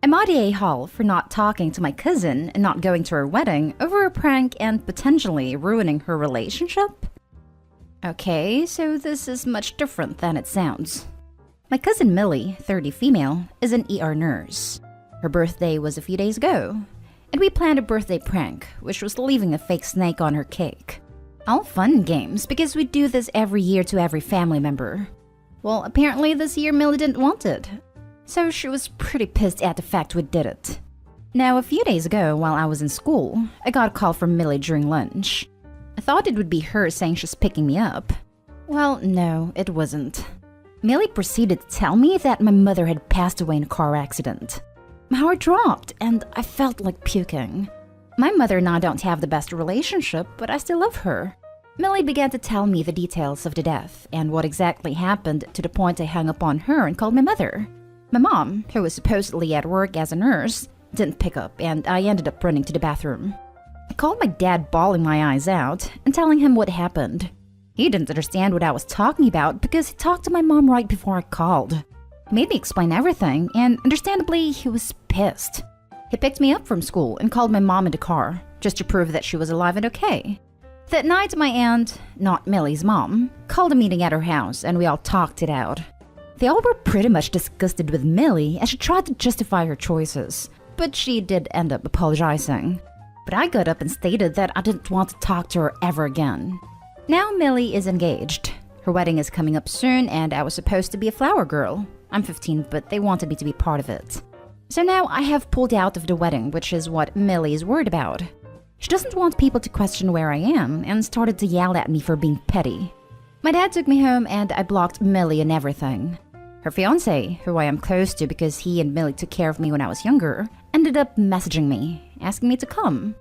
Am I the a-hole for not talking to my cousin and not going to her wedding over a prank and potentially ruining her relationship? Okay, so this is much different than it sounds. My cousin Millie, 30 female, is an ER nurse. Her birthday was a few days ago, and we planned a birthday prank, which was leaving a fake snake on her cake. All fun and games because we do this every year to every family member. Well, apparently this year Millie didn't want it, so she was pretty pissed at the fact we did it. Now, a few days ago while I was in school, I got a call from Millie during lunch. I thought it would be her saying she's picking me up. Well, no, it wasn't. Millie proceeded to tell me that my mother had passed away in a car accident. My heart dropped and I felt like puking. My mother and I don't have the best relationship, but I still love her. Millie began to tell me the details of the death and what exactly happened to the point I hung up on her and called my mother. My mom, who was supposedly at work as a nurse, didn't pick up and I ended up running to the bathroom. I called my dad bawling my eyes out and telling him what happened. He didn't understand what I was talking about because he talked to my mom right before I called. He made me explain everything and understandably he was pissed. He picked me up from school and called my mom in the car just to prove that she was alive and okay. That night my aunt, not Millie's mom, called a meeting at her house and we all talked it out. They all were pretty much disgusted with Millie as she tried to justify her choices, but she did end up apologizing. But I got up and stated that I didn't want to talk to her ever again. Now Millie is engaged. Her wedding is coming up soon and I was supposed to be a flower girl. I'm 15, but they wanted me to be part of it. So now I have pulled out of the wedding, which is what Millie is worried about. She doesn't want people to question where I am and started to yell at me for being petty. My dad took me home and I blocked Millie and everything. Her fiancé, who I am close to because he and Millie took care of me when I was younger, ended up messaging me, asking me to come.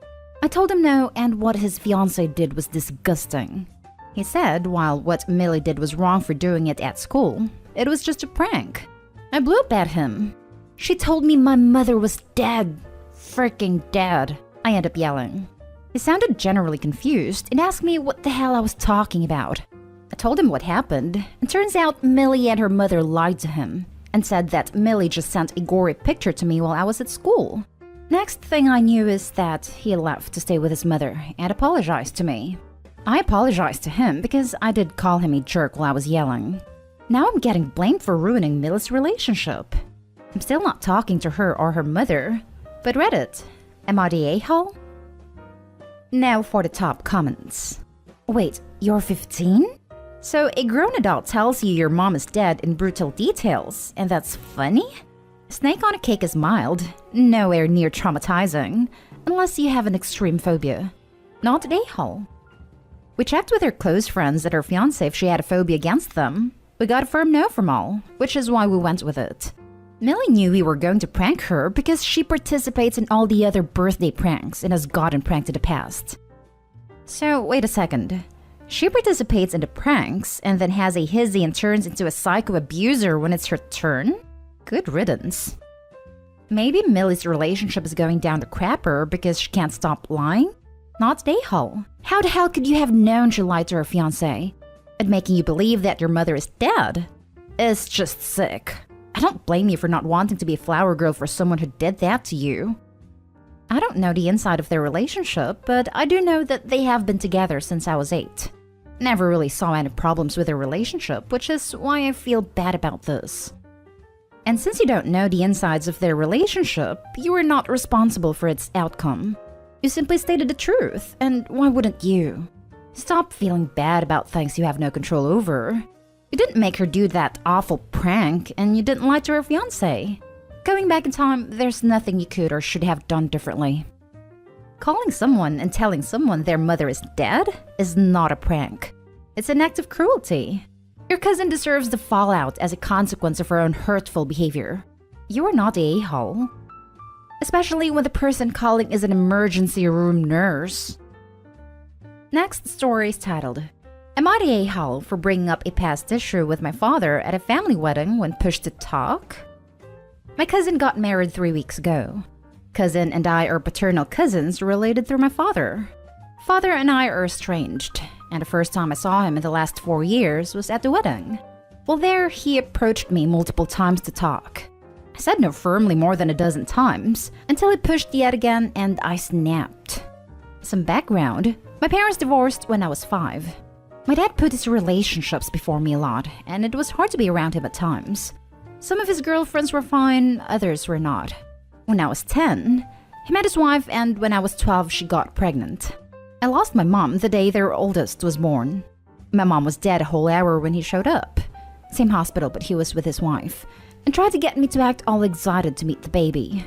I told him no, and what his fiancé did was disgusting. He said while what Millie did was wrong for doing it at school, it was just a prank. I blew up at him. She told me my mother was dead. Freaking dead. I ended up yelling. He sounded generally confused and asked me what the hell I was talking about. I told him what happened, and turns out Millie and her mother lied to him and said that Millie just sent a gory picture to me while I was at school. Next thing I knew is that he left to stay with his mother and apologized to me. I apologized to him because I did call him a jerk while I was yelling. Now I'm getting blamed for ruining Millie's relationship. I'm still not talking to her or her mother, but Reddit, am I the a-hole? Now for the top comments. Wait, you're 15? So a grown adult tells you your mom is dead in brutal details, and that's funny? Snake on a cake is mild, nowhere near traumatizing, unless you have an extreme phobia. Not an a-hole. We checked with her close friends at her fiancé if she had a phobia against them. We got a firm no from all, which is why we went with it. Millie knew we were going to prank her because she participates in all the other birthday pranks and has gotten pranked in the past. So wait a second. She participates in the pranks and then has a hizzy and turns into a psycho abuser when it's her turn? Good riddance. Maybe Millie's relationship is going down the crapper because she can't stop lying? Not the a-hole. How the hell could you have known she lied to her fiancé? And making you believe that your mother is dead? It's just sick. I don't blame you for not wanting to be a flower girl for someone who did that to you. I don't know the inside of their relationship, but I do know that they have been together since I was 8. Never really saw any problems with their relationship, which is why I feel bad about this. And since you don't know the insides of their relationship, you are not responsible for its outcome. You simply stated the truth, and why wouldn't you? Stop feeling bad about things you have no control over. You didn't make her do that awful prank, and you didn't lie to her fiancé. Going back in time, there's nothing you could or should have done differently. Calling someone and telling someone their mother is dead is not a prank. It's an act of cruelty. Your cousin deserves the fallout as a consequence of her own hurtful behavior. You are not the a-hole. Especially when the person calling is an emergency room nurse. Next story is titled, Am I the a-hole for bringing up a past issue with my father at a family wedding when pushed to talk? My cousin got married 3 weeks ago. Cousin and I are paternal cousins related through my father. Father and I are estranged, and the first time I saw him in the last 4 years was at the wedding. While there, he approached me multiple times to talk. I said no firmly more than a dozen times, until he pushed yet again and I snapped. Some background: my parents divorced when I was 5. My dad put his relationships before me a lot, and it was hard to be around him at times. Some of his girlfriends were fine, others were not. When I was 10, he met his wife, and when I was 12, she got pregnant. I lost my mom the day their oldest was born. My mom was dead a whole hour when he showed up. Same hospital, but he was with his wife, and tried to get me to act all excited to meet the baby.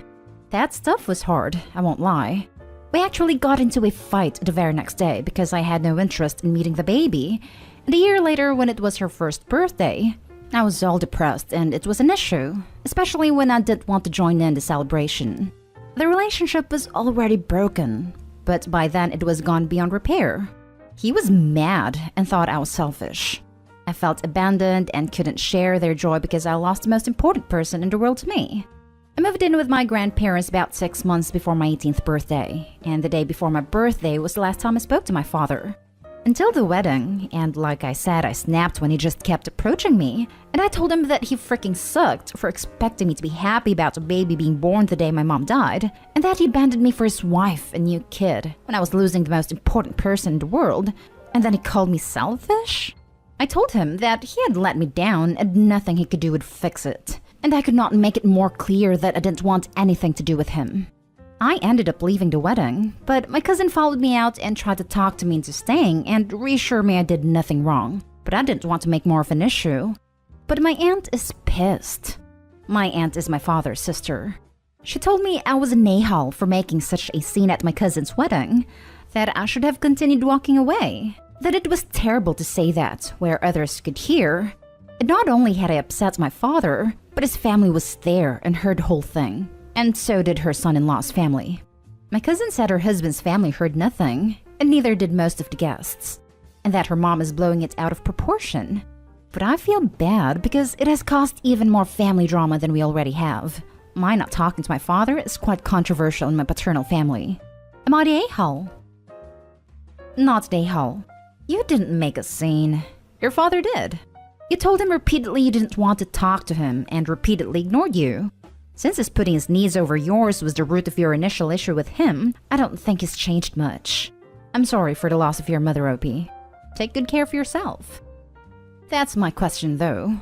That stuff was hard, I won't lie. We actually got into a fight the very next day because I had no interest in meeting the baby, and a year later, when it was her first birthday, I was all depressed and it was an issue, especially when I didn't want to join in the celebration. The relationship was already broken, but by then it was gone beyond repair. He was mad and thought I was selfish. I felt abandoned and couldn't share their joy because I lost the most important person in the world to me. I moved in with my grandparents about 6 months before my 18th birthday, and the day before my birthday was the last time I spoke to my father. Until the wedding, and like I said, I snapped when he just kept approaching me, and I told him that he freaking sucked for expecting me to be happy about a baby being born the day my mom died, and that he abandoned me for his wife and new kid when I was losing the most important person in the world, and then he called me selfish? I told him that he had let me down and nothing he could do would fix it, and I could not make it more clear that I didn't want anything to do with him. I ended up leaving the wedding, but my cousin followed me out and tried to talk to me into staying and reassure me I did nothing wrong, but I didn't want to make more of an issue. But my aunt is pissed. My aunt is my father's sister. She told me I was an a-hole for making such a scene at my cousin's wedding, that I should have continued walking away, that it was terrible to say that where others could hear. And not only had I upset my father, but his family was there and heard the whole thing, and so did her son-in-law's family. My cousin said her husband's family heard nothing, and neither did most of the guests, and that her mom is blowing it out of proportion. But I feel bad because it has caused even more family drama than we already have. My not talking to my father is quite controversial in my paternal family. Am I the a-hole? Not the a-hole. You didn't make a scene. Your father did. You told him repeatedly you didn't want to talk to him and repeatedly ignored you. Since his putting his knees over yours was the root of your initial issue with him, I don't think he's changed much. I'm sorry for the loss of your mother, Opie. Take good care of yourself. That's my question, though.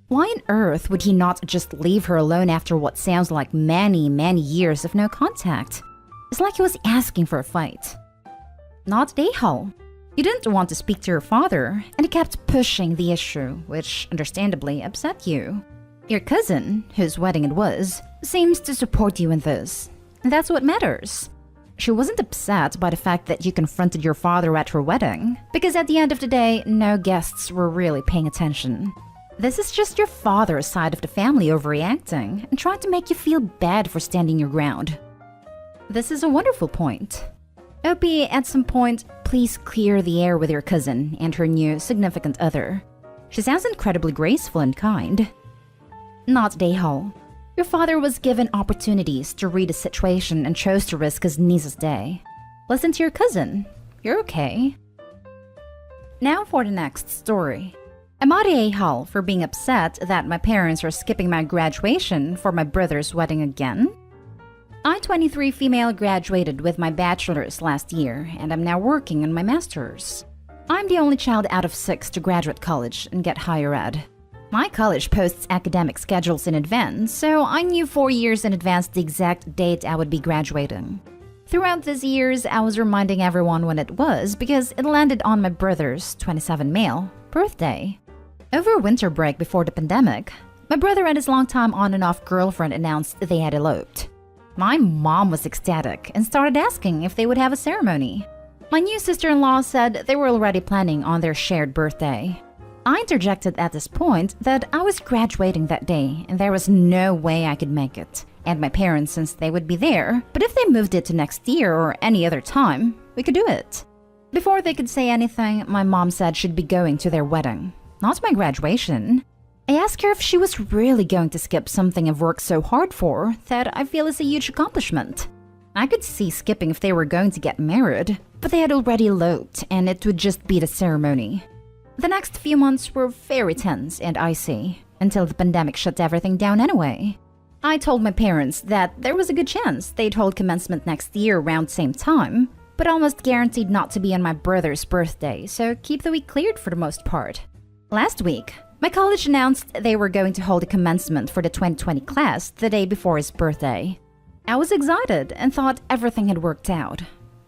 Why on earth would he not just leave her alone after what sounds like many, many years of no contact? It's like he was asking for a fight. Not a-hole. You didn't want to speak to your father, and he kept pushing the issue, which understandably upset you. Your cousin, whose wedding it was, seems to support you in this, and that's what matters. She wasn't upset by the fact that you confronted your father at her wedding, because at the end of the day, no guests were really paying attention. This is just your father's side of the family overreacting and trying to make you feel bad for standing your ground. This is a wonderful point. Opie, at some point, please clear the air with your cousin and her new significant other. She sounds incredibly graceful and kind. Not Dayhall. Your father was given opportunities to read a situation and chose to risk his niece's day. Listen to your cousin. You're okay. Now for the next story. Am I the a-hole for being upset that my parents are skipping my graduation for my brother's wedding again? I, 23 female, graduated with my bachelor's last year, and I'm now working on my master's. I'm the only child out of 6 to graduate college and get higher ed. My college posts academic schedules in advance, so I knew 4 years in advance the exact date I would be graduating. Throughout these years, I was reminding everyone when it was because it landed on my brother's, 27 male, birthday. Over winter break before the pandemic, my brother and his longtime on and off girlfriend announced they had eloped. My mom was ecstatic and started asking if they would have a ceremony. My new sister-in-law said they were already planning on their shared birthday. I interjected at this point that I was graduating that day and there was no way I could make it, and my parents since they would be there, but if they moved it to next year or any other time, we could do it. Before they could say anything, my mom said she'd be going to their wedding, not my graduation. I asked her if she was really going to skip something I've worked so hard for that I feel is a huge accomplishment. I could see skipping if they were going to get married, but they had already eloped and it would just be the ceremony. The next few months were very tense and icy, until the pandemic shut everything down anyway. I told my parents that there was a good chance they'd hold commencement next year around the same time, but almost guaranteed not to be on my brother's birthday, so keep the week cleared for the most part. Last week, my college announced they were going to hold a commencement for the 2020 class the day before his birthday. I was excited and thought everything had worked out.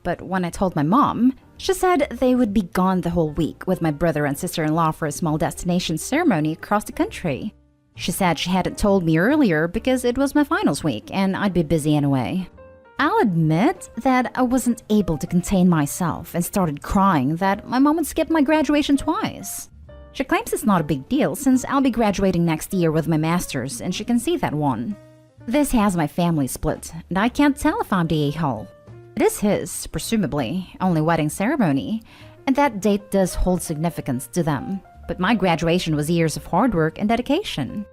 But when I told my mom, she said they would be gone the whole week with my brother and sister-in-law for a small destination ceremony across the country. She said she hadn't told me earlier because it was my finals week and I'd be busy anyway. I'll admit that I wasn't able to contain myself and started crying that my mom would skip my graduation twice. She claims it's not a big deal since I'll be graduating next year with my master's and she can see that one. This has my family split, and I can't tell if I'm the a-hole. It is his, presumably, only wedding ceremony, and that date does hold significance to them. But my graduation was years of hard work and dedication.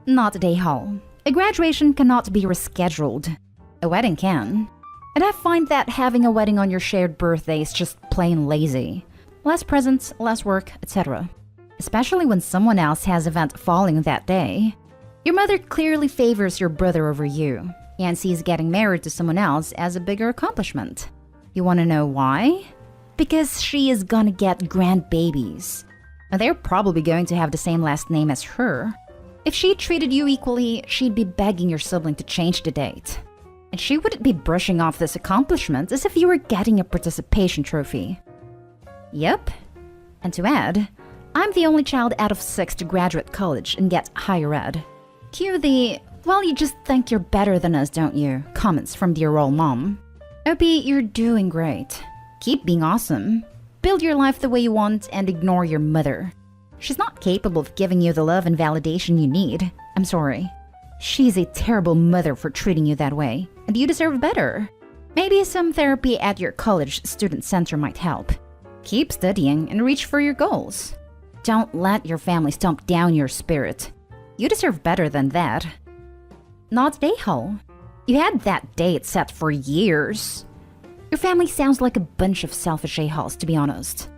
Not a a-hole. A graduation cannot be rescheduled. A wedding can. And I find that having a wedding on your shared birthday is just plain lazy. Less presents, less work, etc. Especially when someone else has an event falling that day. Your mother clearly favors your brother over you, and sees getting married to someone else as a bigger accomplishment. You want to know why? Because she is gonna get grandbabies. And they're probably going to have the same last name as her. If she treated you equally, she'd be begging your sibling to change the date. And she wouldn't be brushing off this accomplishment as if you were getting a participation trophy. Yep. And to add, I'm the only child out of 6 to graduate college and get higher ed. Cue the, well, you just think you're better than us, don't you? Comments from dear old mom. OP, you're doing great. Keep being awesome. Build your life the way you want and ignore your mother. She's not capable of giving you the love and validation you need. I'm sorry. She's a terrible mother for treating you that way, and you deserve better. Maybe some therapy at your college student center might help. Keep studying and reach for your goals. Don't let your family stomp down your spirit. You deserve better than that. Not a-hole. You had that date set for years. Your family sounds like a bunch of selfish a-holes, to be honest.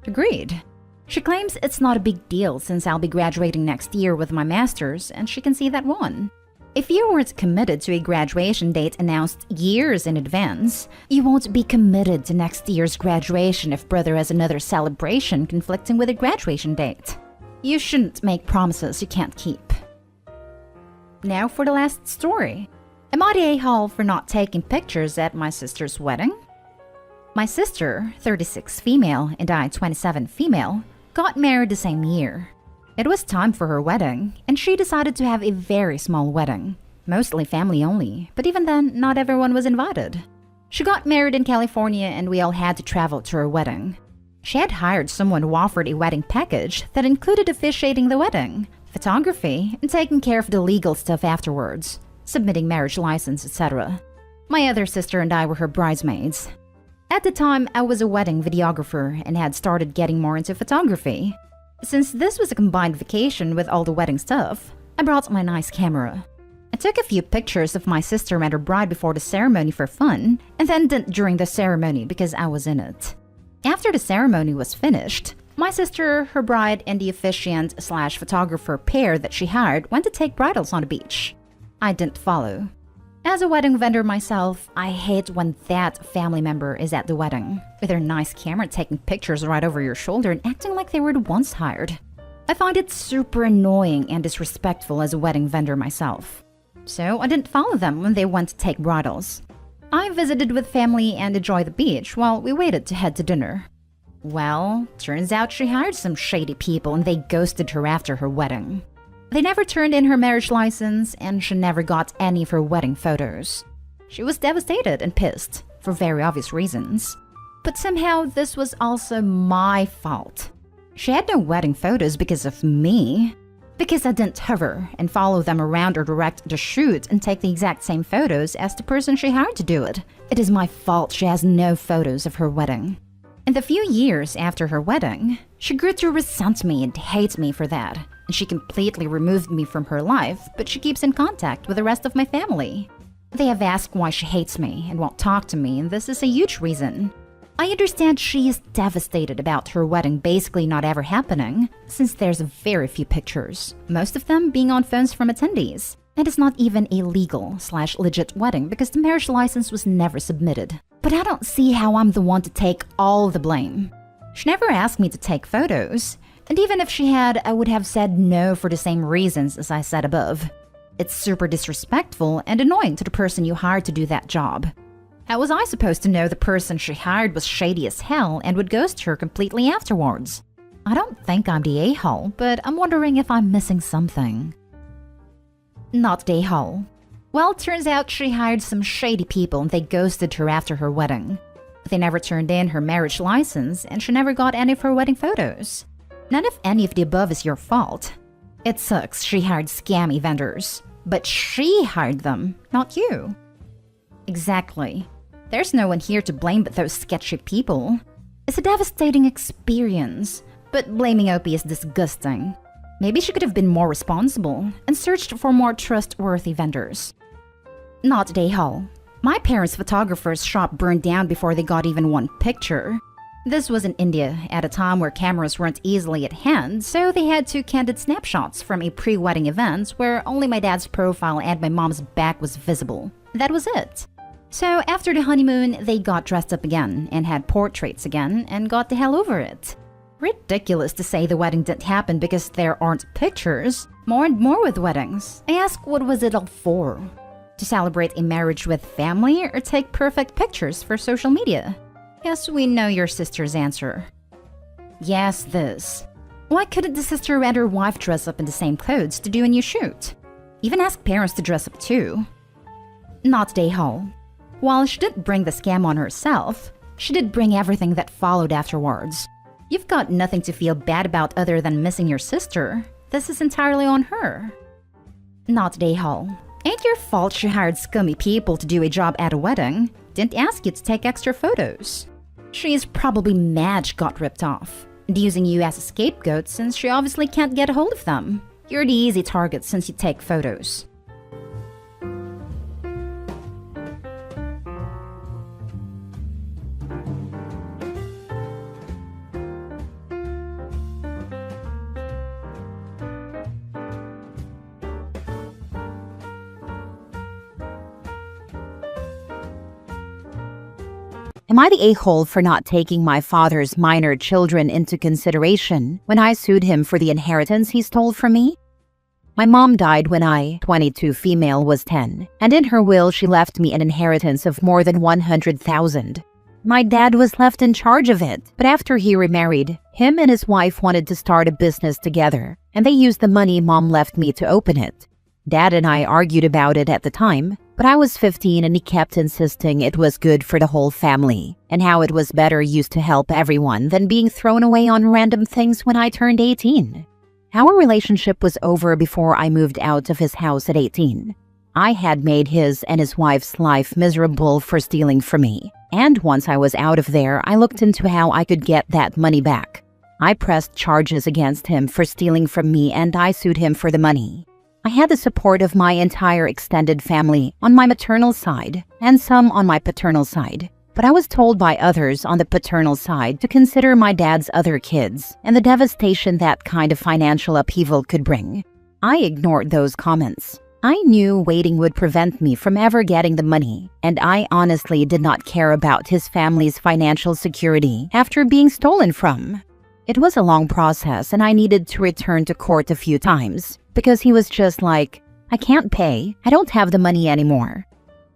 Agreed. She claims it's not a big deal since I'll be graduating next year with my master's, and she can see that one. If you weren't committed to a graduation date announced years in advance, you won't be committed to next year's graduation if brother has another celebration conflicting with a graduation date. You shouldn't make promises you can't keep. Now for the last story. Am I the a-hole for not taking pictures at my sister's wedding? My sister, 36 female, and I, 27 female, got married the same year. It was time for her wedding, and she decided to have a very small wedding. Mostly family only, but even then, not everyone was invited. She got married in California and we all had to travel to her wedding. She had hired someone who offered a wedding package that included officiating the wedding, photography, and taking care of the legal stuff afterwards, submitting marriage license, etc. My other sister and I were her bridesmaids. At the time, I was a wedding videographer and had started getting more into photography. Since this was a combined vacation with all the wedding stuff, I brought my nice camera. I took a few pictures of my sister and her bride before the ceremony for fun, and then didn't during the ceremony because I was in it. After the ceremony was finished, my sister, her bride, and the officiant/photographer pair that she hired went to take bridals on the beach. I didn't follow. As a wedding vendor myself, I hate when that family member is at the wedding, with their nice camera taking pictures right over your shoulder and acting like they were the ones hired. I find it super annoying and disrespectful as a wedding vendor myself. So I didn't follow them when they went to take bridals. I visited with family and enjoyed the beach while we waited to head to dinner. Well, turns out she hired some shady people and they ghosted her after her wedding. They never turned in her marriage license and she never got any of her wedding photos. She was devastated and pissed, for very obvious reasons. But somehow this was also my fault. She had no wedding photos because of me. Because I didn't hover and follow them around or direct the shoot and take the exact same photos as the person she hired to do it. It is my fault she has no photos of her wedding. In the few years after her wedding, she grew to resent me and hate me for that. And she completely removed me from her life, but she keeps in contact with the rest of my family. They have asked why she hates me and won't talk to me, and this is a huge reason. I understand she is devastated about her wedding basically not ever happening, since there's very few pictures, most of them being on phones from attendees. It is not even a legal/legit wedding because the marriage license was never submitted. But I don't see how I'm the one to take all the blame. She never asked me to take photos, and even if she had, I would have said no for the same reasons as I said above. It's super disrespectful and annoying to the person you hired to do that job. How was I supposed to know the person she hired was shady as hell and would ghost her completely afterwards? I don't think I'm the a-hole, but I'm wondering if I'm missing something. Not the a-hole. Well, turns out she hired some shady people and they ghosted her after her wedding. They never turned in her marriage license and she never got any of her wedding photos. None of any of the above is your fault. It sucks she hired scammy vendors, but she hired them, not you. Exactly. There's no one here to blame but those sketchy people. It's a devastating experience, but blaming Opie is disgusting. Maybe she could have been more responsible and searched for more trustworthy vendors. Not a-hole. My parents' photographer's shop burned down before they got even one picture. This was in India at a time where cameras weren't easily at hand, so they had 2 candid snapshots from a pre-wedding event where only my dad's profile and my mom's back was visible. That was it. So after the honeymoon, they got dressed up again and had portraits again and got the hell over it. Ridiculous to say the wedding didn't happen because there aren't pictures. More and more with weddings. I ask, what was it all for? To celebrate a marriage with family or take perfect pictures for social media? Yes, we know your sister's answer. Yes, this. Why couldn't the sister and her wife dress up in the same clothes to do a new shoot? Even ask parents to dress up too. Not a-hole. While she didn't bring the scam on herself, she did bring everything that followed afterwards. You've got nothing to feel bad about other than missing your sister. This is entirely on her. Not a-hole. Ain't your fault she hired scummy people to do a job at a wedding. Didn't ask you to take extra photos. She is probably mad she got ripped off, and using you as a scapegoat since she obviously can't get a hold of them. You're the easy target since you take photos. Am I the a-hole for not taking my father's minor children into consideration when I sued him for the inheritance he stole from me? My mom died when I, 22 female, was 10, and in her will she left me an inheritance of more than 100,000. My dad was left in charge of it, but after he remarried, him and his wife wanted to start a business together, and they used the money mom left me to open it. Dad and I argued about it at the time, but I was 15 and he kept insisting it was good for the whole family, and how it was better used to help everyone than being thrown away on random things when I turned 18. Our relationship was over before I moved out of his house at 18. I had made his and his wife's life miserable for stealing from me, and once I was out of there, I looked into how I could get that money back. I pressed charges against him for stealing from me and I sued him for the money. I had the support of my entire extended family on my maternal side and some on my paternal side, but I was told by others on the paternal side to consider my dad's other kids and the devastation that kind of financial upheaval could bring. I ignored those comments. I knew waiting would prevent me from ever getting the money, and I honestly did not care about his family's financial security after being stolen from. It was a long process and I needed to return to court a few times, because he was just like, I can't pay, I don't have the money anymore.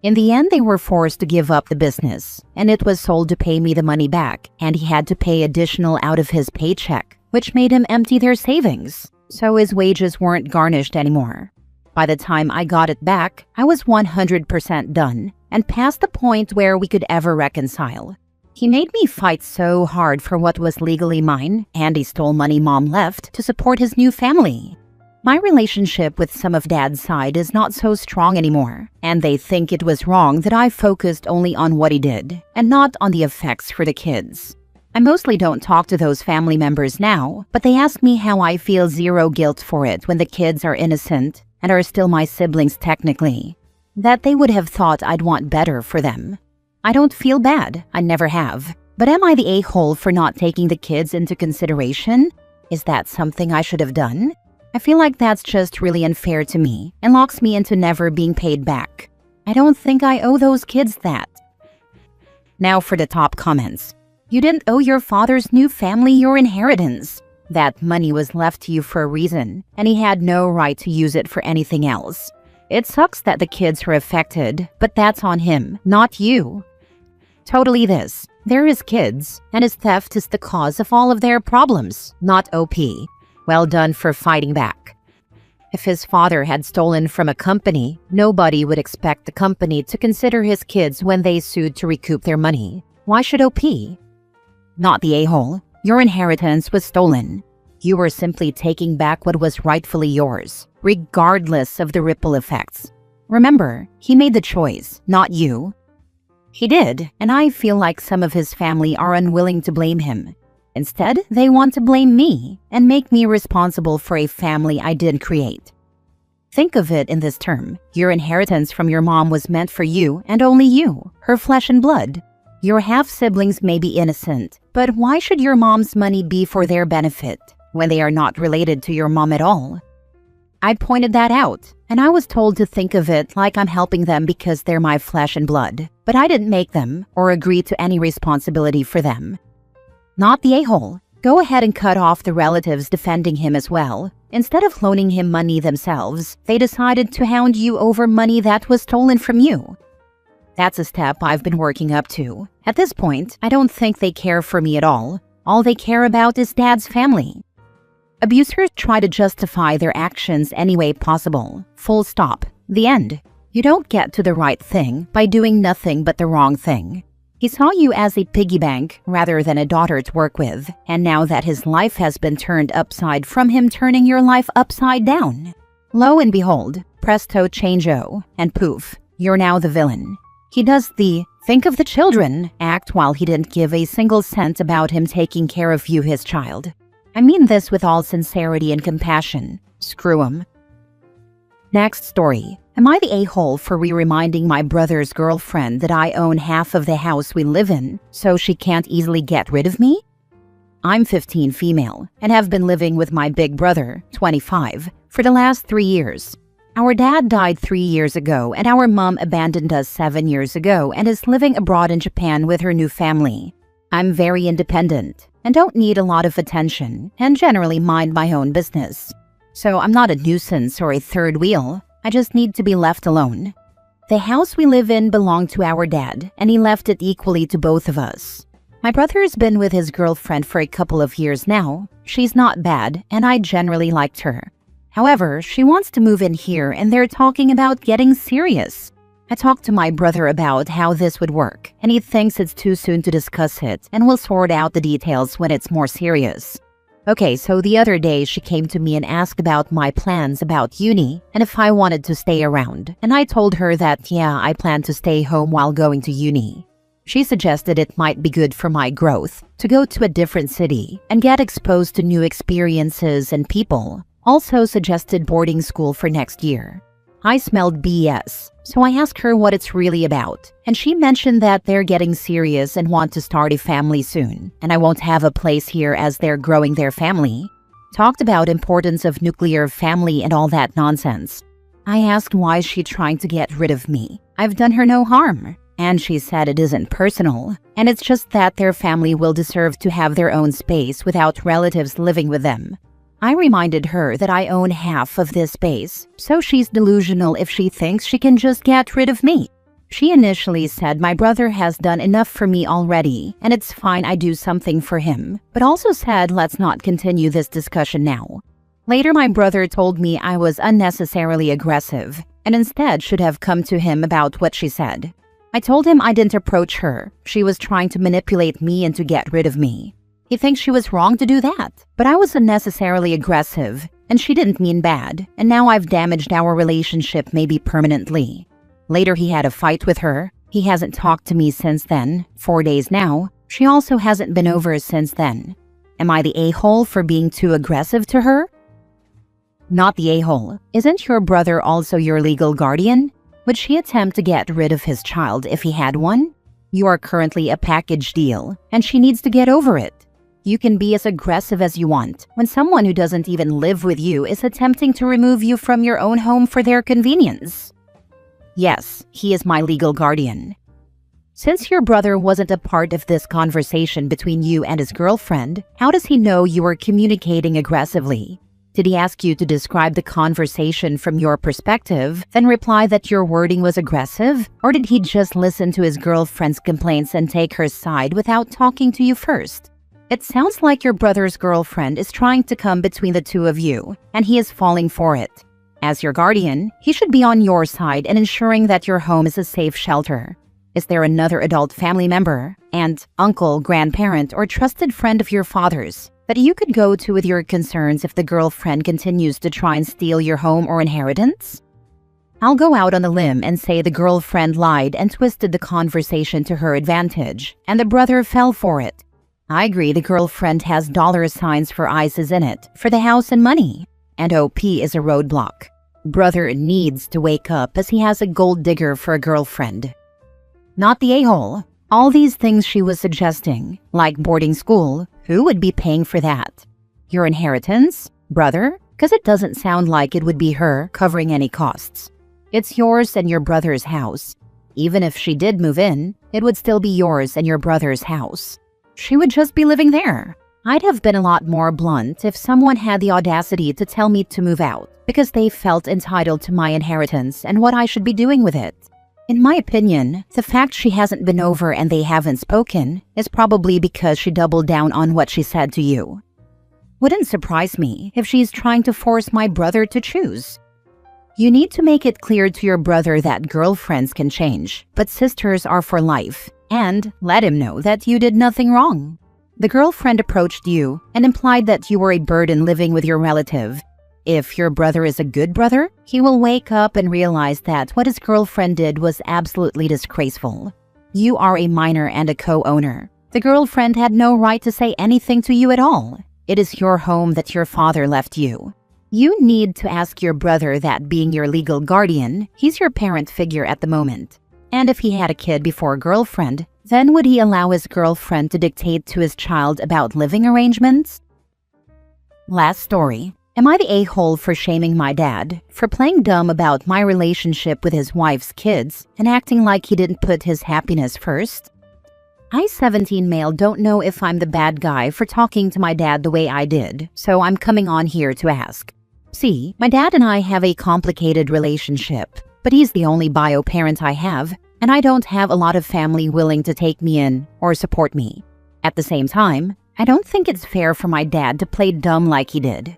In the end, they were forced to give up the business, and it was sold to pay me the money back, and he had to pay additional out of his paycheck, which made him empty their savings, so his wages weren't garnished anymore. By the time I got it back, I was 100% done, and past the point where we could ever reconcile. He made me fight so hard for what was legally mine, and he stole money mom left to support his new family. My relationship with some of Dad's side is not so strong anymore, and they think it was wrong that I focused only on what he did, and not on the effects for the kids. I mostly don't talk to those family members now, but they ask me how I feel zero guilt for it when the kids are innocent and are still my siblings technically. That they would have thought I'd want better for them. I don't feel bad, I never have. But am I the a-hole for not taking the kids into consideration? Is that something I should have done? I feel like that's just really unfair to me and locks me into never being paid back. I don't think I owe those kids that. Now for the top comments. You didn't owe your father's new family your inheritance. That money was left to you for a reason, and he had no right to use it for anything else. It sucks that the kids were affected, but that's on him, not you. Totally this. They're his kids, and his theft is the cause of all of their problems, not OP. Well done for fighting back. If his father had stolen from a company, nobody would expect the company to consider his kids when they sued to recoup their money. Why should OP? Not the a-hole. Your inheritance was stolen. You were simply taking back what was rightfully yours, regardless of the ripple effects. Remember, he made the choice, not you. He did, and I feel like some of his family are unwilling to blame him. Instead, they want to blame me and make me responsible for a family I didn't create. Think of it in this term. Your inheritance from your mom was meant for you and only you, her flesh and blood. Your half-siblings may be innocent, but why should your mom's money be for their benefit when they are not related to your mom at all? I pointed that out, and I was told to think of it like I'm helping them because they're my flesh and blood, but I didn't make them or agree to any responsibility for them. Not the a-hole. Go ahead and cut off the relatives defending him as well. Instead of loaning him money themselves, they decided to hound you over money that was stolen from you. That's a step I've been working up to. At this point, I don't think they care for me at all. All they care about is Dad's family. Abusers try to justify their actions any way possible. Full stop. The end. You don't get to the right thing by doing nothing but the wrong thing. He saw you as a piggy bank rather than a daughter to work with, and now that his life has been turned upside from him turning your life upside down. Lo and behold, presto changeo, and poof, you're now the villain. He does the think of the children act while he didn't give a single cent about him taking care of you, his child. I mean this with all sincerity and compassion. Screw him. Next story. Am I the a-hole for reminding my brother's girlfriend that I own half of the house we live in, so she can't easily get rid of me? I'm 15 female, and have been living with my big brother, 25, for the last 3 years. Our dad died 3 years ago, and our mom abandoned us 7 years ago and is living abroad in Japan with her new family. I'm very independent, and don't need a lot of attention, and generally mind my own business. So I'm not a nuisance or a third wheel. I just need to be left alone. The house we live in belonged to our dad, and he left it equally to both of us. My brother's been with his girlfriend for a couple of years now. She's not bad, and I generally liked her. However, she wants to move in here, and they're talking about getting serious. I talked to my brother about how this would work, and he thinks it's too soon to discuss it, and we'll sort out the details when it's more serious. Okay, so the other day she came to me and asked about my plans about uni and if I wanted to stay around, and I told her that yeah, I plan to stay home while going to uni. She suggested it might be good for my growth to go to a different city and get exposed to new experiences and people. Also suggested boarding school for next year. I smelled BS, so I asked her what it's really about, and she mentioned that they're getting serious and want to start a family soon, and I won't have a place here as they're growing their family. Talked about importance of nuclear family and all that nonsense. I asked why she's trying to get rid of me. I've done her no harm. And she said it isn't personal, and it's just that their family will deserve to have their own space without relatives living with them. I reminded her that I own half of this space, so she's delusional if she thinks she can just get rid of me. She initially said my brother has done enough for me already, and it's fine I do something for him, but also said let's not continue this discussion now. Later my brother told me I was unnecessarily aggressive, and instead should have come to him about what she said. I told him I didn't approach her. She was trying to manipulate me and to get rid of me. He thinks she was wrong to do that, but I was unnecessarily aggressive, and she didn't mean bad, and now I've damaged our relationship maybe permanently. Later he had a fight with her. He hasn't talked to me since then, 4 days now. She also hasn't been over since then. Am I the a-hole for being too aggressive to her? Not the a-hole. Isn't your brother also your legal guardian? Would she attempt to get rid of his child if he had one? You are currently a package deal, and she needs to get over it. You can be as aggressive as you want when someone who doesn't even live with you is attempting to remove you from your own home for their convenience. Yes, he is my legal guardian. Since your brother wasn't a part of this conversation between you and his girlfriend, how does he know you were communicating aggressively? Did he ask you to describe the conversation from your perspective, then reply that your wording was aggressive? Or did he just listen to his girlfriend's complaints and take her side without talking to you first? It sounds like your brother's girlfriend is trying to come between the two of you, and he is falling for it. As your guardian, he should be on your side and ensuring that your home is a safe shelter. Is there another adult family member, aunt, uncle, grandparent, or trusted friend of your father's that you could go to with your concerns if the girlfriend continues to try and steal your home or inheritance? I'll go out on a limb and say the girlfriend lied and twisted the conversation to her advantage, and the brother fell for it. I agree the girlfriend has dollar signs for ISIS in it, for the house and money, and OP is a roadblock. Brother needs to wake up as he has a gold digger for a girlfriend. Not the a-hole. All these things she was suggesting, like boarding school, who would be paying for that? Your inheritance? Brother? Because it doesn't sound like it would be her covering any costs. It's yours and your brother's house. Even if she did move in, it would still be yours and your brother's house. She would just be living there. I'd have been a lot more blunt if someone had the audacity to tell me to move out because they felt entitled to my inheritance and what I should be doing with it. In my opinion, the fact she hasn't been over and they haven't spoken is probably because she doubled down on what she said to you. Wouldn't surprise me if she's trying to force my brother to choose. You need to make it clear to your brother that girlfriends can change, but sisters are for life, and let him know that you did nothing wrong. The girlfriend approached you and implied that you were a burden living with your relative. If your brother is a good brother, he will wake up and realize that what his girlfriend did was absolutely disgraceful. You are a minor and a co-owner. The girlfriend had no right to say anything to you at all. It is your home that your father left you. You need to ask your brother that being your legal guardian, he's your parent figure at the moment. And if he had a kid before a girlfriend, then would he allow his girlfriend to dictate to his child about living arrangements? Last story. Am I the a-hole for shaming my dad for playing dumb about my relationship with his wife's kids and acting like he didn't put his happiness first? I, 17 male, don't know if I'm the bad guy for talking to my dad the way I did, so I'm coming on here to ask. See, my dad and I have a complicated relationship, but he's the only bio parent I have, and I don't have a lot of family willing to take me in or support me. At the same time, I don't think it's fair for my dad to play dumb like he did.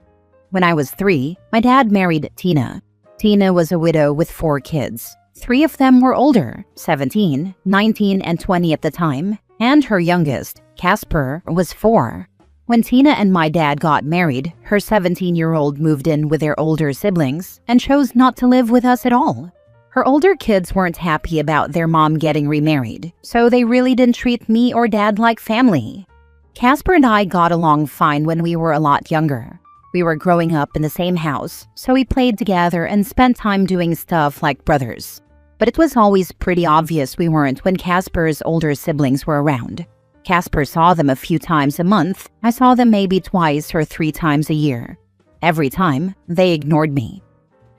When I was 3, my dad married Tina. Tina was a widow with 4 kids. 3 of them were older, 17, 19, and 20 at the time, and her youngest, Casper, was 4. When Tina and my dad got married, her 17-year-old moved in with their older siblings and chose not to live with us at all. Her older kids weren't happy about their mom getting remarried, so they really didn't treat me or dad like family. Casper and I got along fine when we were a lot younger. We were growing up in the same house, so we played together and spent time doing stuff like brothers. But it was always pretty obvious we weren't when Casper's older siblings were around. Casper saw them a few times a month. I saw them maybe twice or 3 times a year. Every time, they ignored me.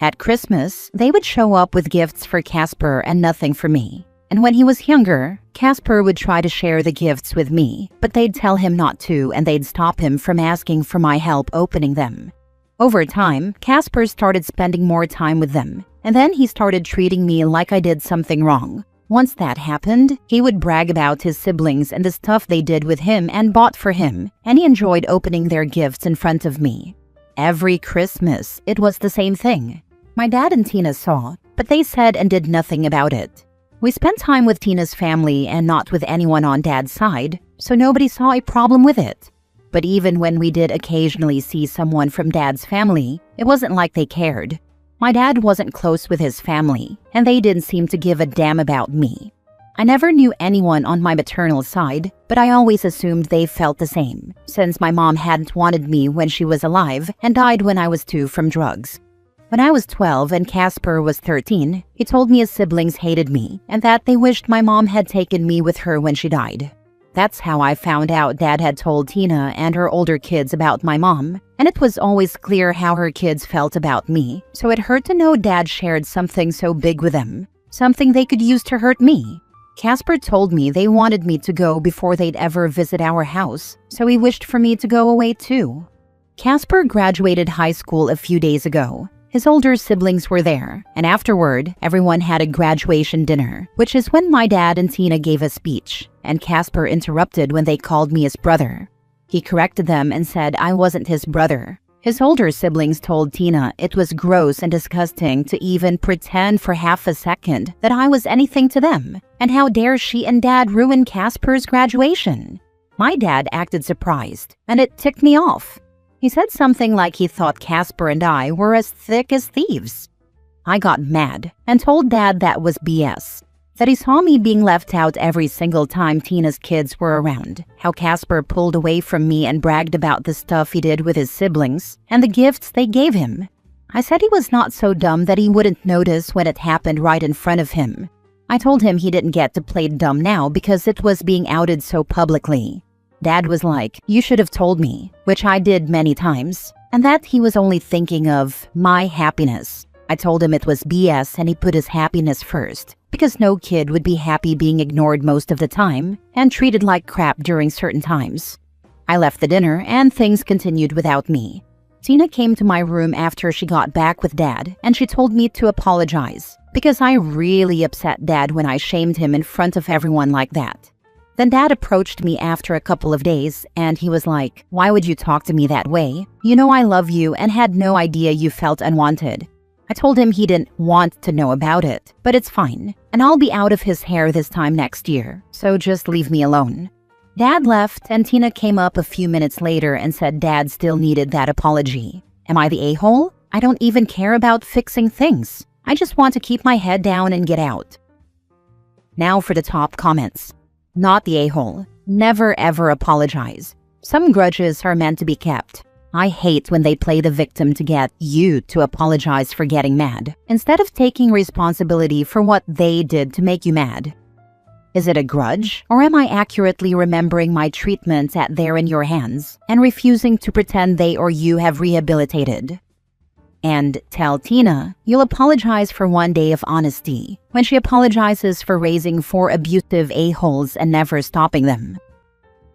At Christmas, they would show up with gifts for Casper and nothing for me. And when he was younger, Casper would try to share the gifts with me, but they'd tell him not to and they'd stop him from asking for my help opening them. Over time, Casper started spending more time with them, and then he started treating me like I did something wrong. Once that happened, he would brag about his siblings and the stuff they did with him and bought for him, and he enjoyed opening their gifts in front of me. Every Christmas, it was the same thing. My dad and Tina saw, but they said and did nothing about it. We spent time with Tina's family and not with anyone on Dad's side, so nobody saw a problem with it. But even when we did occasionally see someone from Dad's family, it wasn't like they cared. My dad wasn't close with his family, and they didn't seem to give a damn about me. I never knew anyone on my maternal side, but I always assumed they felt the same, since my mom hadn't wanted me when she was alive and died when I was 2 from drugs. When I was 12 and Casper was 13, he told me his siblings hated me and that they wished my mom had taken me with her when she died. That's how I found out Dad had told Tina and her older kids about my mom, and it was always clear how her kids felt about me, so it hurt to know Dad shared something so big with them, something they could use to hurt me. Casper told me they wanted me to go before they'd ever visit our house, so he wished for me to go away too. Casper graduated high school a few days ago. His older siblings were there, and afterward, everyone had a graduation dinner, which is when my dad and Tina gave a speech, and Casper interrupted when they called me his brother. He corrected them and said I wasn't his brother. His older siblings told Tina it was gross and disgusting to even pretend for half a second that I was anything to them, and how dare she and Dad ruin Casper's graduation. My dad acted surprised, and it ticked me off. He said something like he thought Casper and I were as thick as thieves. I got mad and told Dad that was BS, that he saw me being left out every single time Tina's kids were around, how Casper pulled away from me and bragged about the stuff he did with his siblings and the gifts they gave him. I said he was not so dumb that he wouldn't notice when it happened right in front of him. I told him he didn't get to play dumb now because it was being outed so publicly. Dad was like, "You should have told me," which I did many times, and that he was only thinking of my happiness. I told him it was BS and he put his happiness first, because no kid would be happy being ignored most of the time and treated like crap during certain times. I left the dinner and things continued without me. Tina came to my room after she got back with Dad and she told me to apologize, because I really upset Dad when I shamed him in front of everyone like that. Then Dad approached me after a couple of days and he was like, "Why would you talk to me that way? You know I love you and had no idea you felt unwanted." I told him he didn't want to know about it, but it's fine, and I'll be out of his hair this time next year, so just leave me alone. Dad left and Tina came up a few minutes later and said Dad still needed that apology. Am I the a-hole? I don't even care about fixing things. I just want to keep my head down and get out. Now for the top comments. Not the a-hole. Never ever apologize. Some grudges are meant to be kept. I hate when they play the victim to get you to apologize for getting mad, instead of taking responsibility for what they did to make you mad. Is it a grudge, or am I accurately remembering my treatment at They're in Your Hands and refusing to pretend they or you have rehabilitated? And tell Tina you'll apologize for one day of honesty when she apologizes for raising 4 abusive a-holes and never stopping them.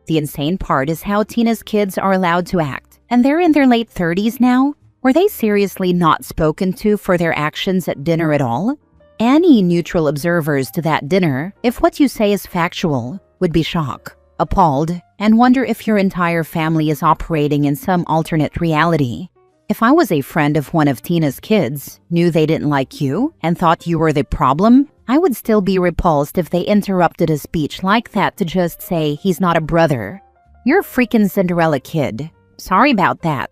The insane part is how Tina's kids are allowed to act, and they're in their late 30s now. Were they seriously not spoken to for their actions at dinner at all? Any neutral observers to that dinner, if what you say is factual, would be shocked, appalled, and wonder if your entire family is operating in some alternate reality. If I was a friend of one of Tina's kids, knew they didn't like you, and thought you were the problem, I would still be repulsed if they interrupted a speech like that to just say he's not a brother. You're a freaking Cinderella kid. Sorry about that.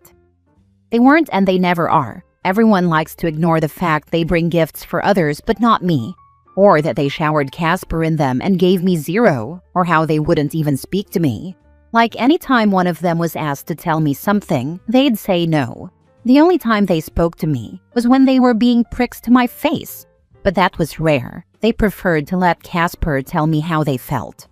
They weren't and they never are. Everyone likes to ignore the fact they bring gifts for others but not me. Or that they showered Casper in them and gave me 0, or how they wouldn't even speak to me. Like anytime one of them was asked to tell me something, they'd say no. The only time they spoke to me was when they were being pricks to my face. But that was rare. They preferred to let Casper tell me how they felt.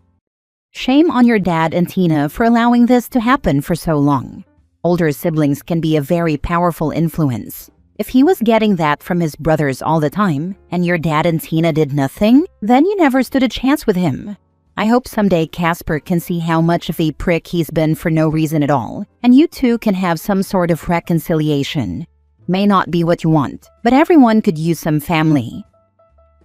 Shame on your dad and Tina for allowing this to happen for so long. Older siblings can be a very powerful influence. If he was getting that from his brothers all the time, and your dad and Tina did nothing, then you never stood a chance with him. I hope someday Casper can see how much of a prick he's been for no reason at all, and you two can have some sort of reconciliation. May not be what you want, but everyone could use some family.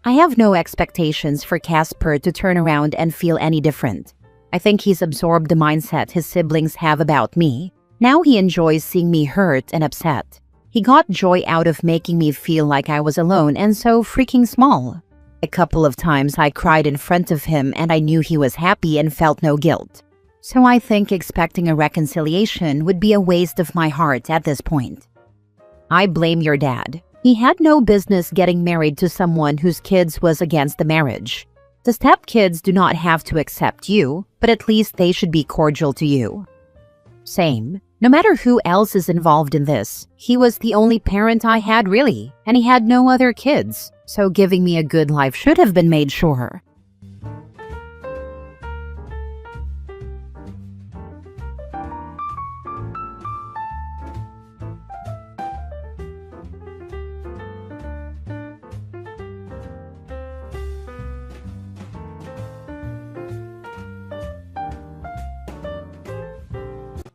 I have no expectations for Casper to turn around and feel any different. I think he's absorbed the mindset his siblings have about me. Now he enjoys seeing me hurt and upset. He got joy out of making me feel like I was alone and so freaking small. A couple of times I cried in front of him and I knew he was happy and felt no guilt. So I think expecting a reconciliation would be a waste of my heart at this point. I blame your dad. He had no business getting married to someone whose kids was against the marriage. The stepkids do not have to accept you, but at least they should be cordial to you. Same. No matter who else is involved in this, he was the only parent I had really, and he had no other kids, so giving me a good life should have been made sure.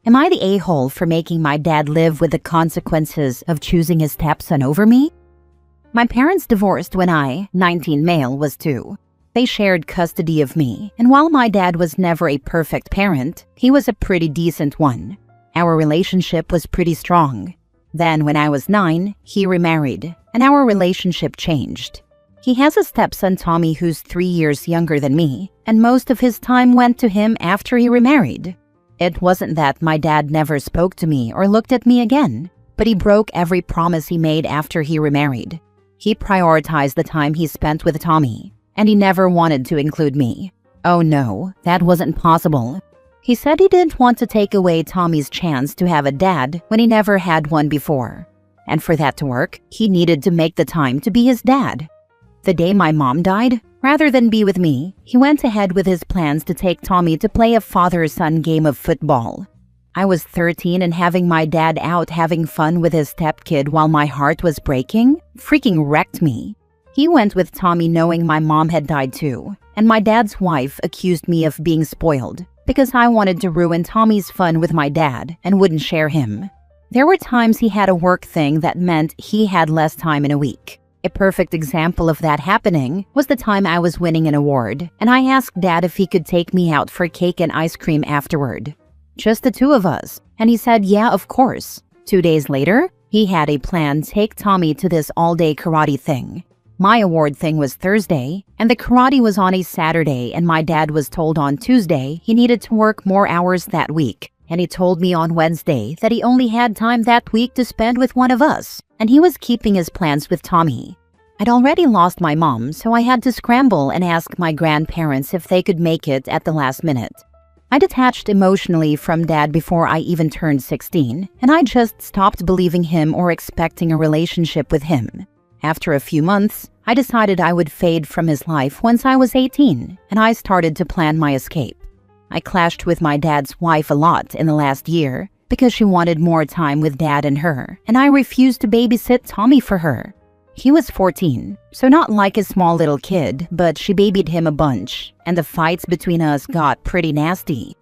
Am I the a-hole for making my dad live with the consequences of choosing his stepson over me? My parents divorced when I, 19 male, was 2. They shared custody of me, and while my dad was never a perfect parent, he was a pretty decent one. Our relationship was pretty strong. Then when I was 9, he remarried, and our relationship changed. He has a stepson, Tommy, who's 3 years younger than me, and most of his time went to him after he remarried. It wasn't that my dad never spoke to me or looked at me again, but he broke every promise he made after he remarried. He prioritized the time he spent with Tommy, and he never wanted to include me. Oh no, that wasn't possible. He said he didn't want to take away Tommy's chance to have a dad when he never had one before. And for that to work, he needed to make the time to be his dad. The day my mom died, rather than be with me, he went ahead with his plans to take Tommy to play a father-son game of football. I was 13 and having my dad out having fun with his stepkid while my heart was breaking freaking wrecked me. He went with Tommy knowing my mom had died too, and my dad's wife accused me of being spoiled because I wanted to ruin Tommy's fun with my dad and wouldn't share him. There were times he had a work thing that meant he had less time in a week. A perfect example of that happening was the time I was winning an award, and I asked Dad if he could take me out for cake and ice cream afterward. Just the 2 of us, and he said yeah, of course. 2 days later, he had a plan to take Tommy to this all-day karate thing. My award thing was Thursday, and the karate was on a Saturday, and my dad was told on Tuesday he needed to work more hours that week, and he told me on Wednesday that he only had time that week to spend with one of us, and he was keeping his plans with Tommy. I'd already lost my mom, so I had to scramble and ask my grandparents if they could make it at the last minute. I detached emotionally from Dad before I even turned 16, and I just stopped believing him or expecting a relationship with him. After a few months, I decided I would fade from his life once I was 18, and I started to plan my escape. I clashed with my dad's wife a lot in the last year because she wanted more time with Dad and her, and I refused to babysit Tommy for her. He was 14, so not like a small little kid, but she babied him a bunch, and the fights between us got pretty nasty.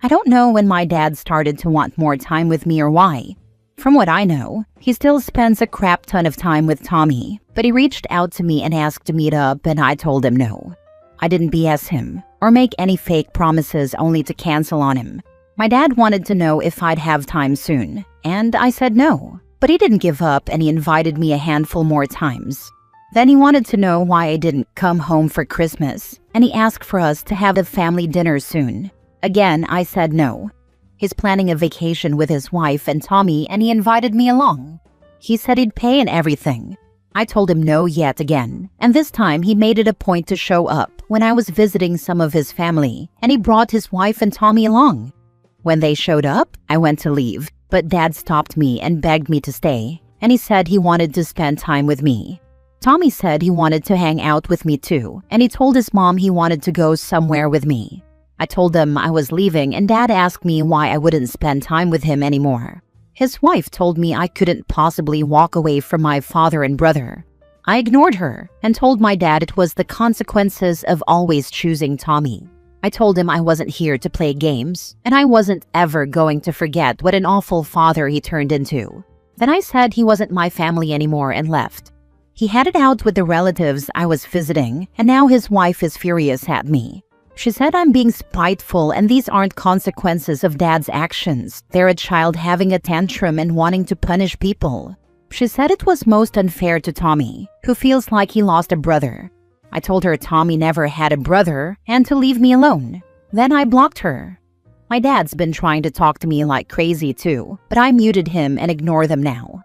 I don't know when my dad started to want more time with me or why. From what I know, he still spends a crap ton of time with Tommy, but he reached out to me and asked to meet up, and I told him no. I didn't BS him or make any fake promises only to cancel on him. My dad wanted to know if I'd have time soon, and I said no. But he didn't give up and he invited me a handful more times. Then he wanted to know why I didn't come home for Christmas, and he asked for us to have a family dinner soon. Again, I said no. He's planning a vacation with his wife and Tommy, and he invited me along. He said he'd pay and everything. I told him no yet again, and this time he made it a point to show up when I was visiting some of his family, and he brought his wife and Tommy along. When they showed up, I went to leave. But Dad stopped me and begged me to stay, and he said he wanted to spend time with me. Tommy said he wanted to hang out with me too, and he told his mom he wanted to go somewhere with me. I told them I was leaving, and Dad asked me why I wouldn't spend time with him anymore. His wife told me I couldn't possibly walk away from my father and brother. I ignored her and told my dad it was the consequences of always choosing Tommy. I told him I wasn't here to play games, and I wasn't ever going to forget what an awful father he turned into. Then I said he wasn't my family anymore and left. He had it out with the relatives I was visiting, and now his wife is furious at me. She said I'm being spiteful and these aren't consequences of Dad's actions. They're a child having a tantrum and wanting to punish people. She said it was most unfair to Tommy, who feels like he lost a brother. I told her Tommy never had a brother and to leave me alone. Then I blocked her. My dad's been trying to talk to me like crazy too, but I muted him and ignore them now.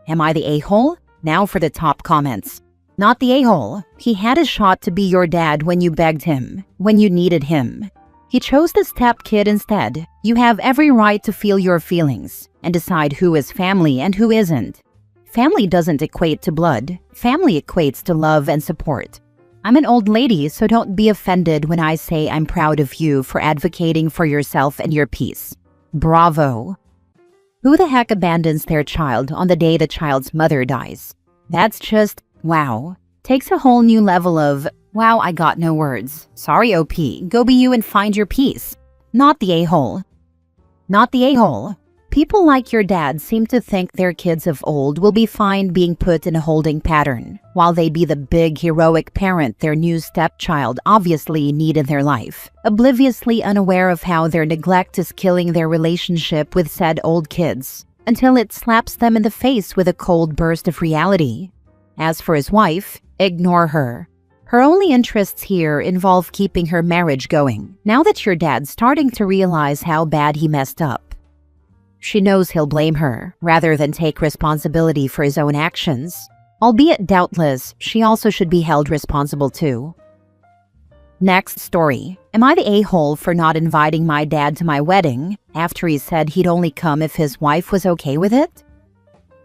Am I the a-hole? Now for the top comments. Not the a-hole. He had a shot to be your dad when you begged him, when you needed him. He chose the stepkid instead. You have every right to feel your feelings and decide who is family and who isn't. Family doesn't equate to blood. Family equates to love and support. I'm an old lady, so don't be offended when I say I'm proud of you for advocating for yourself and your peace. Bravo. Who the heck abandons their child on the day the child's mother dies? That's just, wow. Takes a whole new level of, wow, I got no words. Sorry, OP. Go be you and find your peace. Not the a-hole. Not the a-hole. People like your dad seem to think their kids of old will be fine being put in a holding pattern, while they be the big heroic parent their new stepchild obviously need in their life, obliviously unaware of how their neglect is killing their relationship with said old kids, until it slaps them in the face with a cold burst of reality. As for his wife, ignore her. Her only interests here involve keeping her marriage going, now that your dad's starting to realize how bad he messed up. She knows he'll blame her, rather than take responsibility for his own actions. Albeit doubtless, she also should be held responsible too. Next story. Am I the a-hole for not inviting my dad to my wedding after he said he'd only come if his wife was okay with it?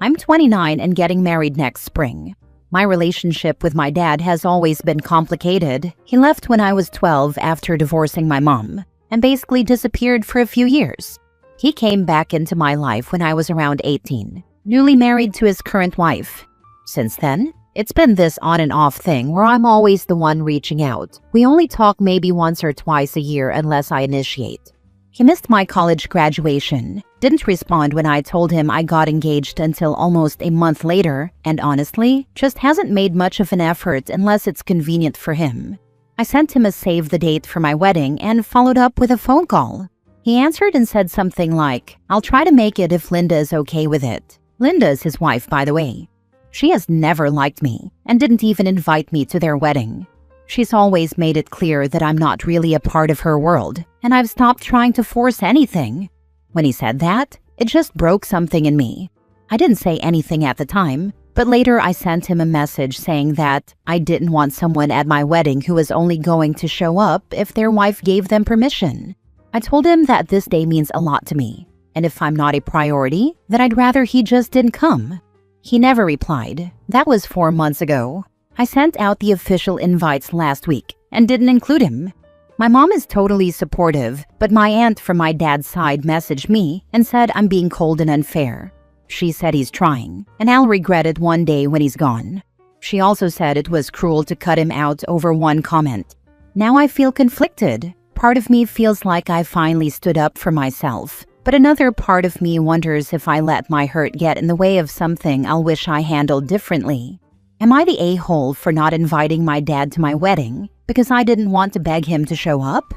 I'm 29 and getting married next spring. My relationship with my dad has always been complicated. He left when I was 12 after divorcing my mom, and basically disappeared for a few years. He came back into my life when I was around 18, newly married to his current wife. Since then, it's been this on and off thing where I'm always the one reaching out. We only talk maybe once or twice a year unless I initiate. He missed my college graduation, didn't respond when I told him I got engaged until almost a month later, and honestly, just hasn't made much of an effort unless it's convenient for him. I sent him a save the date for my wedding and followed up with a phone call. He answered and said something like, "I'll try to make it if Linda is okay with it." Linda is his wife, by the way. She has never liked me and didn't even invite me to their wedding. She's always made it clear that I'm not really a part of her world, and I've stopped trying to force anything. When he said that, it just broke something in me. I didn't say anything at the time, but later I sent him a message saying that I didn't want someone at my wedding who was only going to show up if their wife gave them permission. I told him that this day means a lot to me, and if I'm not a priority, then I'd rather he just didn't come. He never replied. That was 4 months ago. I sent out the official invites last week and didn't include him. My mom is totally supportive, but my aunt from my dad's side messaged me and said I'm being cold and unfair. She said he's trying, and I'll regret it one day when he's gone. She also said it was cruel to cut him out over one comment. Now I feel conflicted. Part of me feels like I finally stood up for myself, but another part of me wonders if I let my hurt get in the way of something I'll wish I handled differently. Am I the a-hole for not inviting my dad to my wedding because I didn't want to beg him to show up?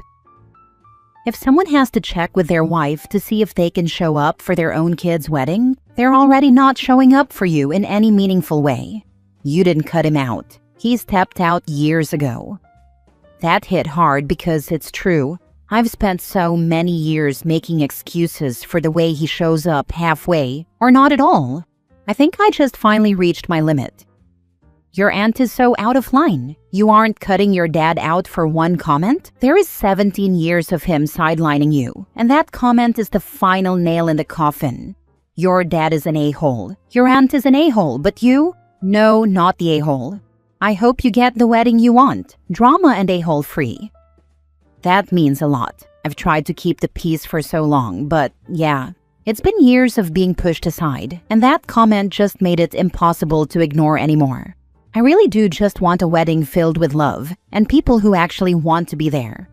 If someone has to check with their wife to see if they can show up for their own kid's wedding, they're already not showing up for you in any meaningful way. You didn't cut him out. He stepped out years ago. That hit hard because it's true. I've spent so many years making excuses for the way he shows up halfway or not at all. I think I just finally reached my limit. Your aunt is so out of line. You aren't cutting your dad out for one comment? There is 17 years of him sidelining you, and that comment is the final nail in the coffin. Your dad is an a-hole. Your aunt is an a-hole, but you? No, not the a-hole. I hope you get the wedding you want, drama and a-hole free. That means a lot. I've tried to keep the peace for so long, but yeah, it's been years of being pushed aside, and that comment just made it impossible to ignore anymore. I really do just want a wedding filled with love and people who actually want to be there.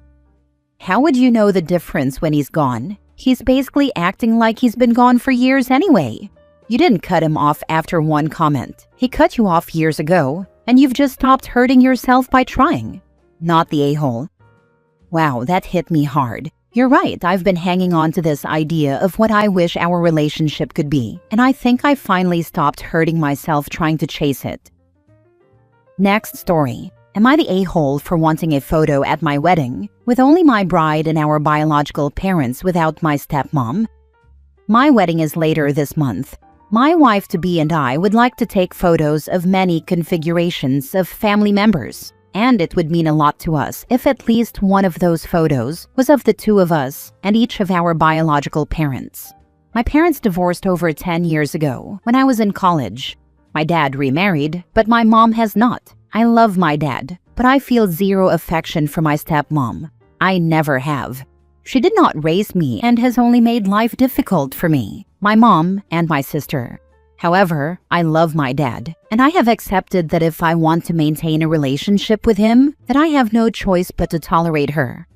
How would you know the difference when he's gone? He's basically acting like he's been gone for years anyway. You didn't cut him off after one comment. He cut you off years ago, and you've just stopped hurting yourself by trying. Not the a-hole. Wow, that hit me hard. You're right, I've been hanging on to this idea of what I wish our relationship could be, and I think I finally stopped hurting myself trying to chase it. Next story. Am I the a-hole for wanting a photo at my wedding with only my bride and our biological parents without my stepmom? My wedding is later this month. My wife-to-be and I would like to take photos of many configurations of family members. and it would mean a lot to us if at least one of those photos was of the two of us and each of our biological parents. My parents divorced over 10 years ago when I was in college. My dad remarried, but my mom has not. I love my dad, but I feel zero affection for my stepmom. I never have. She did not raise me and has only made life difficult for me, my mom, and my sister. However, I love my dad, and I have accepted that if I want to maintain a relationship with him, that I have no choice but to tolerate her.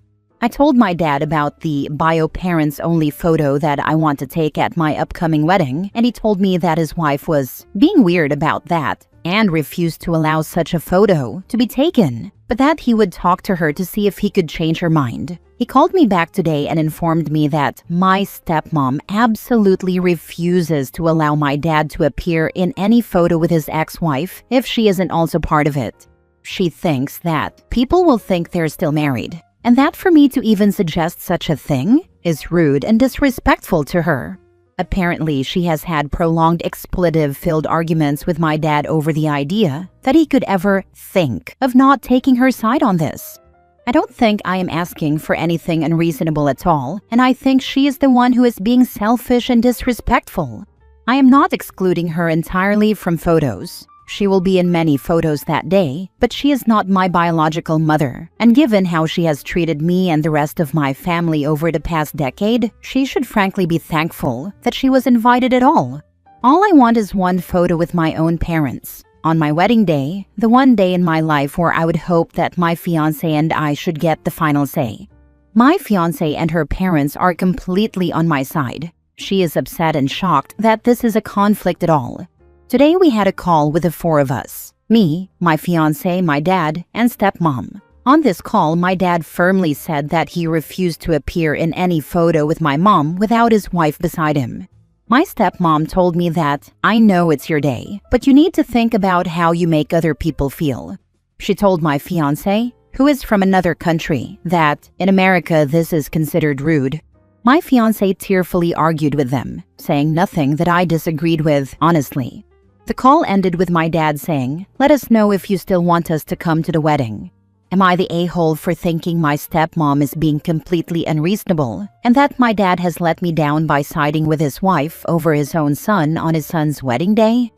I told my dad about the bio-parents-only photo that I want to take at my upcoming wedding, and he told me that his wife was being weird about that and refused to allow such a photo to be taken, but that he would talk to her to see if he could change her mind. He called me back today and informed me that my stepmom absolutely refuses to allow my dad to appear in any photo with his ex-wife if she isn't also part of it. She thinks that people will think they're still married, and that for me to even suggest such a thing is rude and disrespectful to her. Apparently, she has had prolonged expletive-filled arguments with my dad over the idea that he could ever think of not taking her side on this. I don't think I am asking for anything unreasonable at all, and I think she is the one who is being selfish and disrespectful. I am not excluding her entirely from photos. She will be in many photos that day, but she is not my biological mother, and given how she has treated me and the rest of my family over the past decade, she should frankly be thankful that she was invited at all. All I want is one photo with my own parents. On my wedding day, the one day in my life where I would hope that my fiancé and I should get the final say. My fiancé and her parents are completely on my side. She is upset and shocked that this is a conflict at all. Today we had a call with the four of us. Me, my fiancé, my dad, and stepmom. On this call, my dad firmly said that he refused to appear in any photo with my mom without his wife beside him. My stepmom told me that, I know it's your day, but you need to think about how you make other people feel. She told my fiancé, who is from another country, that in America this is considered rude. My fiancé tearfully argued with them, saying nothing that I disagreed with, honestly. The call ended with my dad saying, "Let us know if you still want us to come to the wedding." Am I the a-hole for thinking my stepmom is being completely unreasonable, and that my dad has let me down by siding with his wife over his own son on his son's wedding day?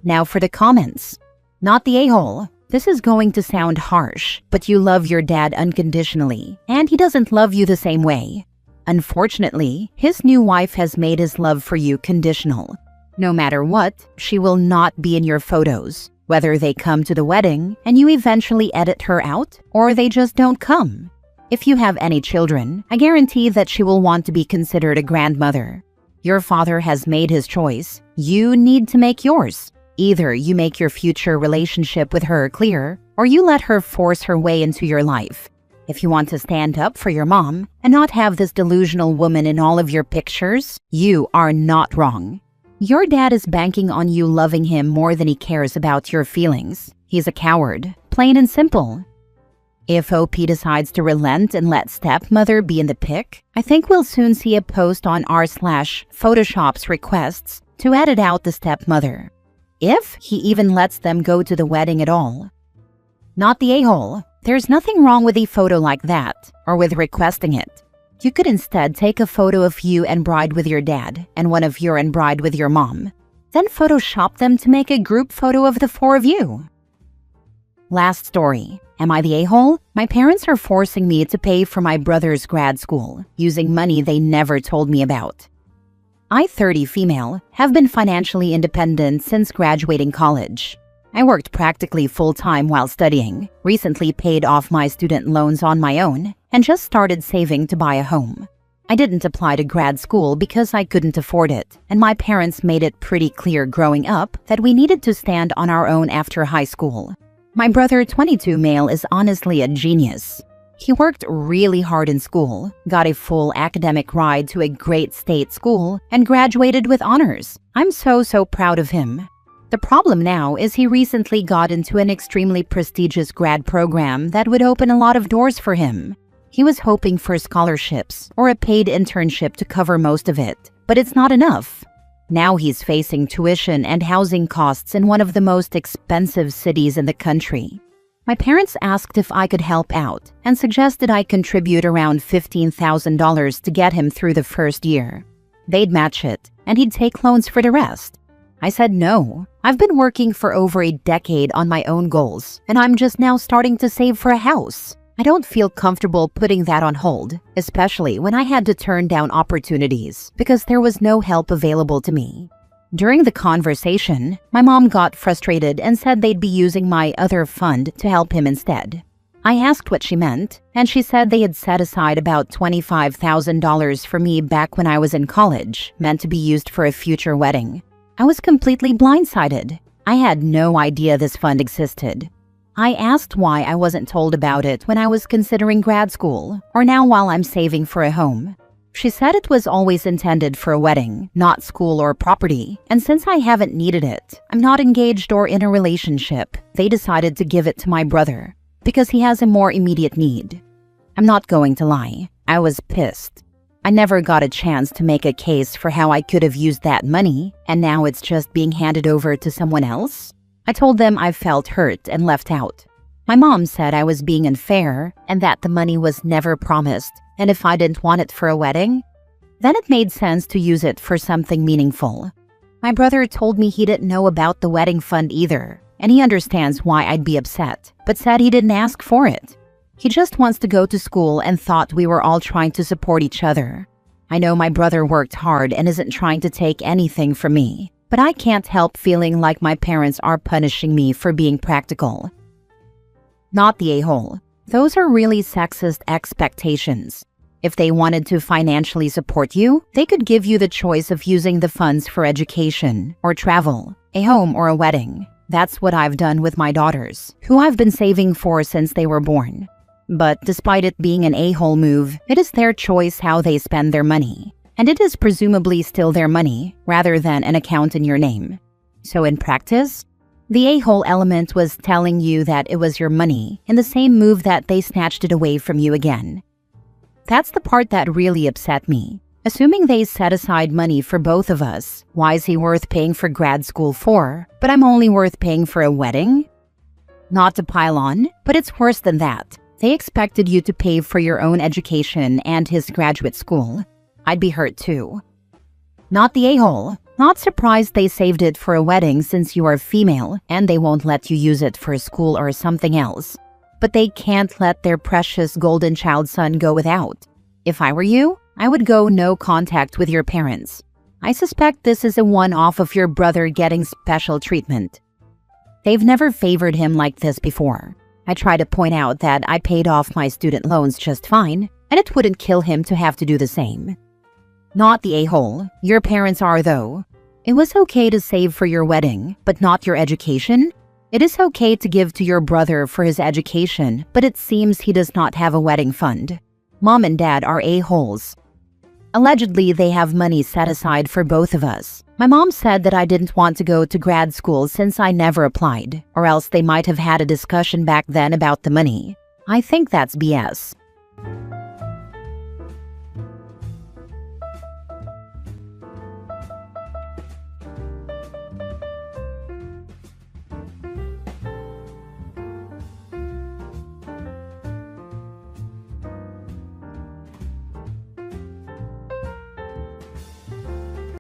Now for the comments. Not the a-hole. This is going to sound harsh, but you love your dad unconditionally, and he doesn't love you the same way. Unfortunately, his new wife has made his love for you conditional. No matter what, she will not be in your photos, whether they come to the wedding and you eventually edit her out, or they just don't come. If you have any children, I guarantee that she will want to be considered a grandmother. Your father has made his choice. You need to make yours. Either you make your future relationship with her clear, or you let her force her way into your life. If you want to stand up for your mom and not have this delusional woman in all of your pictures, you are not wrong. Your dad is banking on you loving him more than he cares about your feelings. He's a coward, plain and simple. If OP decides to relent and let stepmother be in the pic, I think we'll soon see a post on r/Photoshop's requests to edit out the stepmother. If he even lets them go to the wedding at all. Not the a-hole. There's nothing wrong with a photo like that, or with requesting it. You could instead take a photo of you and bride with your dad, and one of your and bride with your mom. Then Photoshop them to make a group photo of the four of you. Last story. Am I the a-hole? My parents are forcing me to pay for my brother's grad school, using money they never told me about. I, 30 female, have been financially independent since graduating college. I worked practically full-time while studying, recently paid off my student loans on my own, and just started saving to buy a home. I didn't apply to grad school because I couldn't afford it, and my parents made it pretty clear growing up that we needed to stand on our own after high school. My brother, 22 male, is honestly a genius. He worked really hard in school, got a full academic ride to a great state school, and graduated with honors. I'm so proud of him. The problem now is he recently got into an extremely prestigious grad program that would open a lot of doors for him. He was hoping for scholarships or a paid internship to cover most of it, but it's not enough. Now he's facing tuition and housing costs in one of the most expensive cities in the country. My parents asked if I could help out and suggested I contribute around $15,000 to get him through the first year. They'd match it, and he'd take loans for the rest. I said no. I've been working for over a decade on my own goals, and I'm just now starting to save for a house. I don't feel comfortable putting that on hold, especially when I had to turn down opportunities because there was no help available to me. During the conversation, my mom got frustrated and said they'd be using my other fund to help him instead. I asked what she meant, and she said they had set aside about $25,000 for me back when I was in college, meant to be used for a future wedding. I was completely blindsided. I had no idea this fund existed. I asked why I wasn't told about it when I was considering grad school, or now while I'm saving for a home. She said it was always intended for a wedding, not school or property, and since I haven't needed it, I'm not engaged or in a relationship, they decided to give it to my brother, because he has a more immediate need. I'm not going to lie, I was pissed. I never got a chance to make a case for how I could have used that money, and now it's just being handed over to someone else. I told them I felt hurt and left out. My mom said I was being unfair and that the money was never promised, and if I didn't want it for a wedding, then it made sense to use it for something meaningful. My brother told me he didn't know about the wedding fund either, and he understands why I'd be upset, but said he didn't ask for it. He just wants to go to school and thought we were all trying to support each other. I know my brother worked hard and isn't trying to take anything from me, but I can't help feeling like my parents are punishing me for being practical. Not the a-hole. Those are really sexist expectations. If they wanted to financially support you, they could give you the choice of using the funds for education or travel, a home or a wedding. That's what I've done with my daughters, who I've been saving for since they were born. But despite it being an a-hole move, it is their choice how they spend their money. And it is presumably still their money, rather than an account in your name. So in practice, the a-hole element was telling you that it was your money in the same move that they snatched it away from you again. That's the part that really upset me. Assuming they set aside money for both of us, why is he worth paying for grad school for, but I'm only worth paying for a wedding? Not to pile on, but it's worse than that. They expected you to pay for your own education and his graduate school. I'd be hurt too. Not the a-hole. Not surprised they saved it for a wedding since you are female and they won't let you use it for school or something else. But they can't let their precious golden child son go without. If I were you, I would go no contact with your parents. I suspect this is a one-off of your brother getting special treatment. They've never favored him like this before. I try to point out that I paid off my student loans just fine, and it wouldn't kill him to have to do the same. Not the a-hole. Your parents are, though. It was okay to save for your wedding, but not your education? It is okay to give to your brother for his education, but it seems he does not have a wedding fund. Mom and dad are a-holes. Allegedly, they have money set aside for both of us. My mom said that I didn't want to go to grad school since I never applied, or else they might have had a discussion back then about the money. I think that's BS.